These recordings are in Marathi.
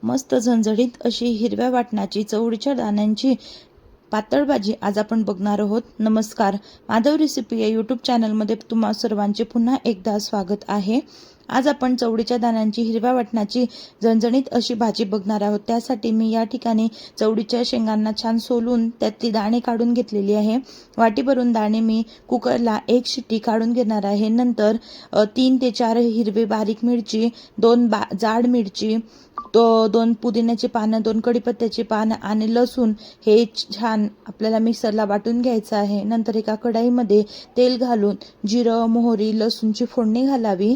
मस्त झणझणीत अशी हिरव्या वाटणाची चवळीच्या दाण्यांची पातळ भाजी आज आपण बघणार आहोत। नमस्कार, माधव रेसिपी या यूट्यूब चॅनलमध्ये तुम्हा सर्वांचे पुन्हा एकदा स्वागत आहे। आज आपण चवळीच्या दाण्यांची हिरव्या वाटणाची झणझणीत अशी भाजी बघणार आहोत। त्यासाठी मी या ठिकाणी चवळीच्या शेंगांना छान सोलून त्यातली दाणे काढून घेतलेली आहे। वाटीभरून दाणे मी कुकरला एक शिट्टी काढून घेणार आहे। नंतर 3 ते 4 हिरवे बारीक मिरची, 2 जाड मिरची, 2 पुदिन्याची पानं, 2 कढीपत्त्याची पानं आणि लसूण हे छान आपल्याला मिक्सरला वाटून घ्यायचं आहे। नंतर एका कढईमध्ये तेल घालून जिरं, मोहरी, लसूणची फोडणी घालावी।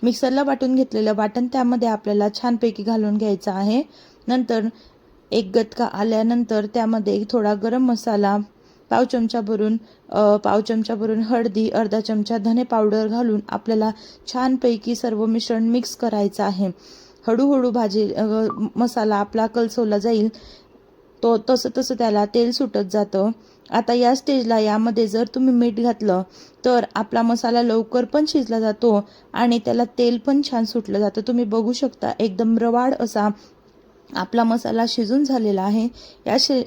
मिक्सरला वाटून घेतलेलं वाटण त्यामध्ये आपल्याला छानपैकी घालून घ्यायचं आहे। नंतर एक गटका आल्यानंतर त्यामध्ये थोडा गरम मसाला, पाव चमचा भरून हळदी, अर्धा चमचा धने पावडर घालून आपल्याला छानपैकी सर्व मिश्रण मिक्स करायचं आहे। हळूहळू मसाला आपला कलसवला जाईल तो तसं त्याला तेल सुटत जातं। आता या स्टेजला यामध्ये जर तुम्ही मीठ घातलं तर आपला मसाला लवकर पण शिजला जातो आणि त्याला तेल पण छान सुटलं जातं। तुम्ही बघू शकता एकदम रवाळ असा आपला मसाला शिजून झालेला आहे।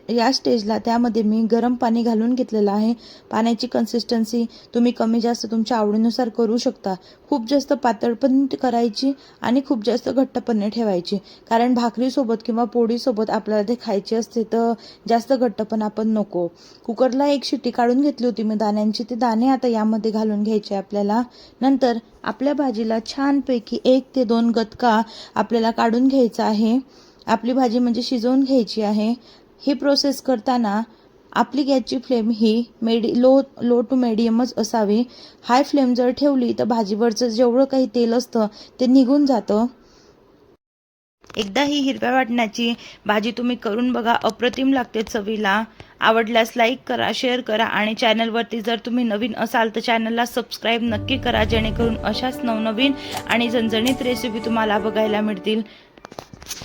या स्टेजला त्यामध्ये मी गरम पाणी घालून घेतलेलं आहे। पाण्याची कन्सिस्टन्सी तुम्ही कमी जास्त तुमच्या आवडीनुसार करू शकता। खूप जास्त पातळ पण करायची आणि खूप जास्त घट्ट पण नाही ठेवायची, कारण भाकरीसोबत किंवा पोळीसोबत आपल्याला ते खायची असते, तर जास्त घट्ट पण आपण नको। कुकरला एक शिट्टी काढून घेतली होती मी दाण्यांची, ते दाणे आता यामध्ये घालून घ्यायचे आपल्याला। नंतर आपल्या भाजीला छानपैकी 1 ते 2 गटका आपल्याला काढून घ्यायचा आहे। आपली भाजी म्हणजे शिजवून घ्यायची आहे। ही प्रोसेस करताना आपली गॅसची फ्लेम ही लो टू मीडियमच असावी। हाय फ्लेम जर ठेवली तर भाजीवरचं जेवढं काही तेल असतं ते निघून जातं। एकदा ही हिरव्या वाटणाची भाजी तुम्ही करून बघा, अप्रतिम लागते चवीला। आवडल्यास लाईक करा, शेअर करा आणि चॅनलवरती जर तुम्ही नवीन असाल तर चॅनलला सबस्क्राईब नक्की करा, जेणेकरून अशाच नवनवीन आणि झणझणीत रेसिपी तुम्हाला बघायला मिळतील।